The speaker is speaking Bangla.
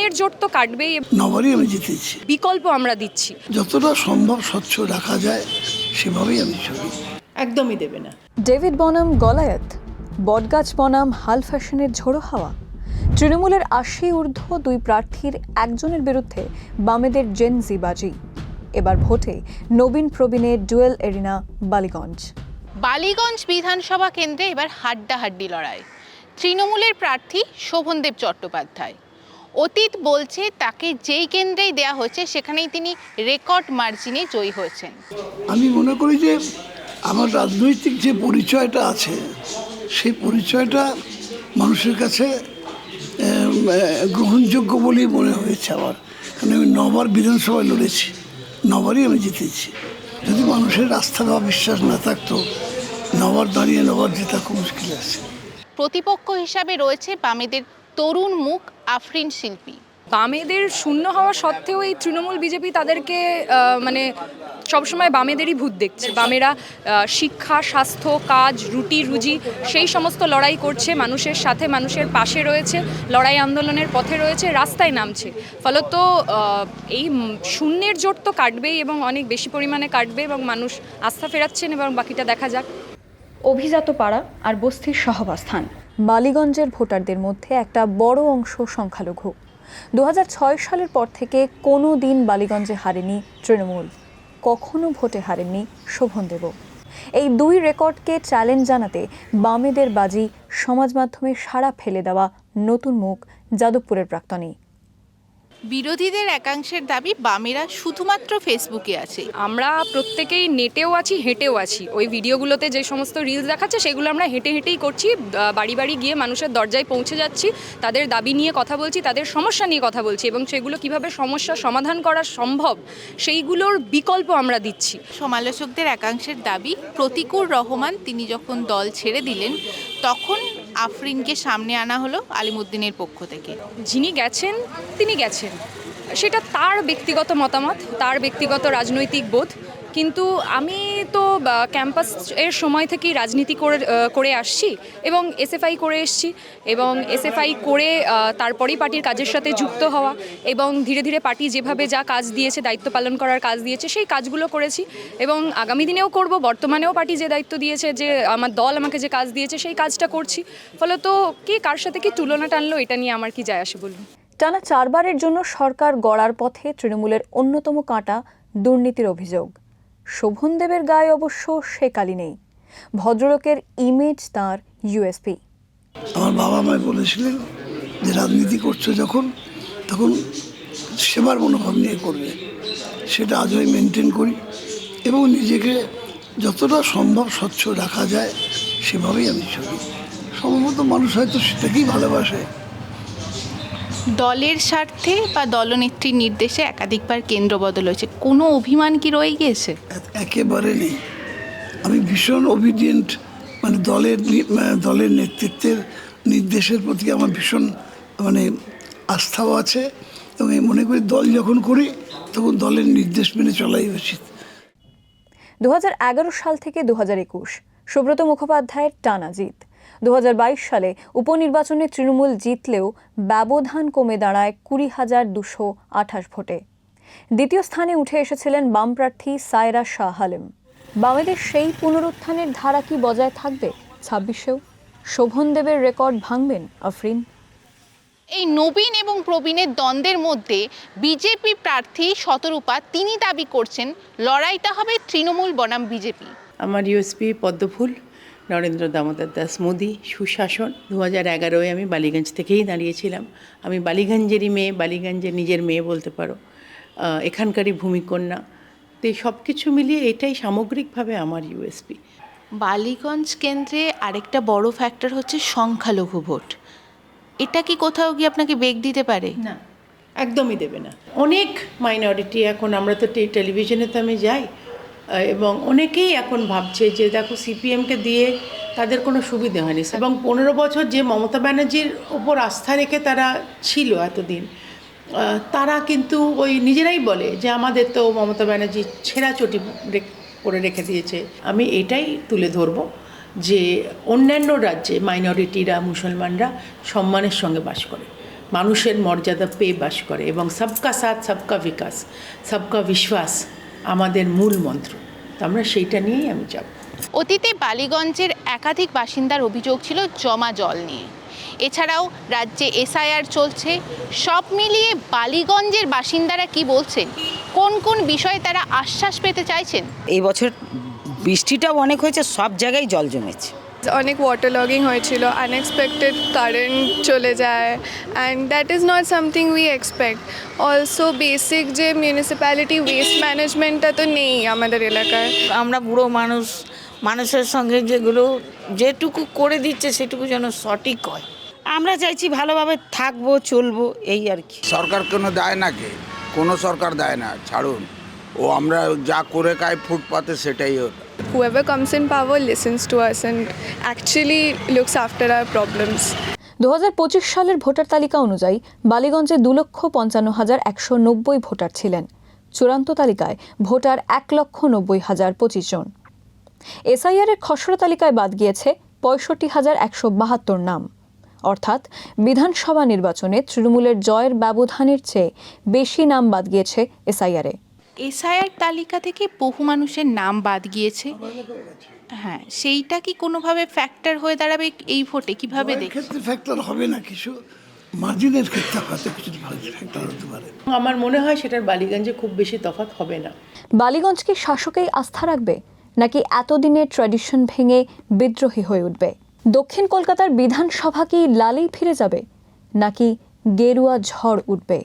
শূন্যের জোট তো কাটবেই, নবারই আমি জিতেছি, বিকল্প আমরা দিচ্ছি। যতটা সম্ভব স্বচ্ছ রাখা যায় সেভাবেই আমি চলি। একদমই দেবে না। ডেভিড বনাম গলায়াত, বটগাছ বনাম হাল ফ্যাশনের ঝোড়ো হাওয়া। তৃণমূলের ৮০ ঊর্ধ্ব দুই প্রার্থীর একজনের বিরুদ্ধে বামেদের জেনজি বাজি। এবার ভোটে নবীন প্রবীণের ডুয়েল এরিনা বালিগঞ্জ। বালিগঞ্জ বিধানসভা কেন্দ্রে এবার হাড্ডাহাড্ডি লড়াই। তৃণমূলের প্রার্থী শোভনদেব চট্টোপাধ্যায়। অতীত বলছে তাকে যেই কেন্দ্রেই দেয়া হয়েছে সেখানেই তিনি রেকর্ড মার্জিনে জয়ী হয়েছেন। আমি মনে করি যে আমার রাজনৈতিক যে পরিচয়টা আছে সেই পরিচয়টা মানুষের কাছে গ্রহণযোগ্য বলেই মনে হয়েছে আমার, কারণ আমি ৯বার বিধানসভায় লড়েছি, ৯বারই আমি জিতেছি। যদি মানুষের আস্থা বা বিশ্বাস না থাকতো ৯বার দাঁড়িয়ে ৯বার জেতা খুব মুশকিল আছে। প্রতিপক্ষ হিসাবে রয়েছে বামেদের তরুণ মুখ আফরিন শিল্পী। বামেদের শূন্য হওয়া সত্ত্বেও এই তৃণমূল বিজেপি তাদেরকে মানে সবসময় বামেদেরই ভূত দেখছে। বামেরা শিক্ষা, স্বাস্থ্য, কাজ, রুটি রুজি সেই সমস্ত লড়াই করছে, মানুষের সাথে মানুষের পাশে রয়েছে, লড়াই আন্দোলনের পথে রয়েছে, রাস্তায় নামছে। ফলত এই শূন্যের জোট তো কাটবেই এবং অনেক বেশি পরিমাণে কাটবে এবং মানুষ আস্থা ফেরাচ্ছেন এবং বাকিটা দেখা যাক। অভিজাত পাড়া আর বস্তির সহাবস্থান বালিগঞ্জের ভোটারদের মধ্যে একটা বড় অংশ সংখ্যালঘু। ২০০৬ সালের পর থেকে কোনো দিন বালিগঞ্জে হারেনি তৃণমূল, কখনো ভোটে হারেননি শোভনদেবও। এই দুই রেকর্ডকে চ্যালেঞ্জ জানাতে বামেদের বাজি সমাজ মাধ্যমে সাড়া ফেলে দেওয়া নতুন মুখ যাদবপুরের প্রাক্তনী। বিরোধীদের একাংশের দাবি বামেরা শুধুমাত্র ফেসবুকে আছে। আমরা প্রত্যেকেই নেটেও আছি, হেঁটেও আছি। ওই ভিডিওগুলোতে যে সমস্ত রিলস দেখাচ্ছে সেগুলো আমরা হেঁটে হেঁটেই করছি, বাড়ি বাড়ি গিয়ে মানুষের দরজায় পৌঁছে যাচ্ছি, তাদের দাবি নিয়ে কথা বলছি, তাদের সমস্যা নিয়ে কথা বলছি এবং সেগুলো কিভাবে সমস্যা সমাধান করা সম্ভব সেইগুলোর বিকল্প আমরা দিচ্ছি। সমালোচকদের একাংশের দাবি প্রতিকুর রহমান তিনি যখন দল ছেড়ে দিলেন তখন আফরিনকে সামনে আনা হলো আলিমুদ্দিনের পক্ষ থেকে। যিনি গেছেন তিনি গেছেন, সেটা তার ব্যক্তিগত মতামত, তার ব্যক্তিগত রাজনৈতিক বোধ। কিন্তু আমি তো ক্যাম্পাস এর সময় থেকেই রাজনীতি করে আসছি এবং এসএফআই করে এসছি এবং এসএফআই করে তারপরেই পার্টির কাজের সাথে যুক্ত হওয়া এবং ধীরে ধীরে পার্টি যেভাবে যা কাজ দিয়েছে, দায়িত্ব পালন করার কাজ দিয়েছে, সেই কাজগুলো করেছি এবং আগামী দিনেও করব। বর্তমানেও পার্টি যে দায়িত্ব দিয়েছে, যে আমার দল আমাকে যে কাজ দিয়েছে সেই কাজটা করছি। ফলত কে কার সাথে কি তুলনা টানলো এটা নিয়ে আমার কি যায় আসে বলুন। টানা ৪বারের জন্য সরকার গড়ার পথে তৃণমূলের অন্যতম কাঁটা দুর্নীতির অভিযোগ। শোভনদেবের গায়ে অবশ্য সে কালি নেই, ভদ্রলোকের ইমেজ তাঁর ইউএসপি। আমার বাবা আমায় বলেছিলেন যে রাজনীতি করছো যখন তখন সেবার মনোভাব নিয়ে করবে, সেটা আজও আমি মেনটেন করি এবং নিজেকে যতটা সম্ভব স্বচ্ছ রাখা যায় সেভাবেই আমি চলি। সম্ভবত মানুষ হয়তো সেটাকেই ভালোবাসে। দলের স্বার্থে বা দলনেত্রীর নির্দেশে একাধিকবার কেন্দ্র বদল হয়েছে, কোনো অভিমান কি রয়ে গিয়েছে? একেবারে নেই। আমি ভীষণ ওবিডিয়েন্ট, মানে দলের নেতৃত্বের নির্দেশের প্রতি আমার ভীষণ আস্থাও আছে এবং আমি মনে করি দল যখন করি তখন দলের নির্দেশ মেনে চলাই উচিত। ২০১১ সাল থেকে ২০২১ সুব্রত মুখোপাধ্যায়ের টানা জিত। ২০২২ সালে উপনির্বাচনে তৃণমূল জিতলেও ব্যবধান কমে দাঁড়ায় ২০,২২৮ ভোটে। দ্বিতীয় স্থানে উঠে এসেছিলেন বাম প্রার্থী সায়রা শাহ হালিম। বামেদের সেই পুনরুত্থানের ধারা কি বজায় থাকবে ২৬-এও? শোভনদেবের রেকর্ড ভাঙবেন আফরিন? এই নবীন এবং প্রবীণের দ্বন্দ্বের মধ্যে বিজেপি প্রার্থী শতরূপা তিনি দাবি করছেন লড়াইটা হবে তৃণমূল বনাম বিজেপি। আমার ইউএসপি পদ্মফুল, নরেন্দ্র দামোদর দাস মোদি, সুশাসন। 2011-এ আমি বালিগঞ্জ থেকেই দাঁড়িয়েছিলাম। আমি বালিগঞ্জেরই মেয়ে, বালিগঞ্জের নিজের মেয়ে বলতে পারো, এখানকারই ভূমিকন্যা। তো এই সব কিছু মিলিয়ে এটাই সামগ্রিকভাবে আমার ইউএসপি। বালিগঞ্জ কেন্দ্রে আরেকটা বড় ফ্যাক্টর হচ্ছে সংখ্যালঘু ভোট। এটা কি কোথাও গিয়ে আপনাকে বেগ দিতে পারে? না, একদমই দেবে না। অনেক মাইনরিটি এখন, আমরা তো টেলিভিশনে তো আমি যাই এবং অনেকেই এখন ভাবছে যে দেখো সিপিএমকে দিয়ে তাদের কোনো সুবিধে হয়নি এবং 15 বছর যে মমতা ব্যানার্জির ওপর আস্থা রেখে তারা ছিল এতদিন, তারা কিন্তু ওই নিজেরাই বলে যে আমাদের তো মমতা ব্যানার্জি ছেঁড়া চটি করে রেখে দিয়েছে। আমি এটাই তুলে ধরবো যে অন্যান্য রাজ্যে মাইনরিটিরা, মুসলমানরা সম্মানের সঙ্গে বাস করে, মানুষের মর্যাদা পেয়ে বাস করে, এবং সবকা সাথ সবকা বিকাশ সবকা বিশ্বাস আমাদের মূল মন্ত্র। তো আমরা সেইটা নিয়েই আমি যাব। অতীতে বালিগঞ্জের একাধিক বাসিন্দার অভিযোগ ছিল জমা জল নিয়ে। এছাড়াও রাজ্যে এসআইআর চলছে। সব মিলিয়ে বালিগঞ্জের বাসিন্দারা কি বলছেন, কোন কোন বিষয়ে তারা আশ্বাস পেতে চাইছেন? এই বছর বৃষ্টিটাও অনেক হয়েছে, সব জায়গায় জল জমেছে। অনেক ওয়াটার লগিং হয়েছিল, আনএক্সপেক্টেড কারেন্ট চলে যায়, and that is not something we expect. Also basic যে মিউনিসিপ্যালিটি ওয়েস্ট ম্যানেজমেন্টটা তো নেই আমাদের এলাকায়। আমরা বুড়ো মানুষের সঙ্গে যেটুকু করে দিচ্ছে সেটুকু যেন সঠিক হয়। আমরা চাইছি ভালোভাবে থাকবো, চলবো, এই আর কি। সরকার কোনো দেয় না, কোনো সরকার দেয় না, ছাড়ুন। ও আমরা যা করে খাই ফুটপাতে সেটাই ওটা। Whoever comes in power listens to us and actually looks after our problems. 2025 সালের ভোটার তালিকা অনুযায়ী বালিগঞ্জে 2,55,190 ভোটার ছিলেন। চূড়ান্ত তালিকায় ভোটার 1,90,025 জন। এসআইআর এর খসড়া তালিকায় বাদ গিয়েছে 65,172 নাম। অর্থাৎ বিধানসভা নির্বাচনে তৃণমূলের জয়ের ব্যবধানের চেয়ে বেশি নাম বাদ গিয়েছে এসআইআরে। এসআইআর তালিকা থেকে বহু মানুষের নাম বাদ গিয়েছে। হ্যাঁ, সেইটা কি কোনোভাবে ফ্যাক্টর হয়ে দাঁড়াবে এই ভোটে? কিভাবে দেখছেন? ক্ষেত্রে ফ্যাক্টর হবে না, কিছু মার্জিনের ক্ষেত্রে হয়তো কিছু ফ্যাক্টর হতে পারে। আমার মনে হয় সেটার বালিগঞ্জে খুব বেশি তফাৎ হবে না। বালিগঞ্জ কি শাসকেই আস্থা রাখবে, নাকি এতদিনের ট্র্যাডিশন ভেঙে বিদ্রোহী হয়ে উঠবে? দক্ষিণ কলকাতার বিধানসভা কি লালেই ফিরে যাবে, নাকি গেরুয়া ঝড় উঠবে?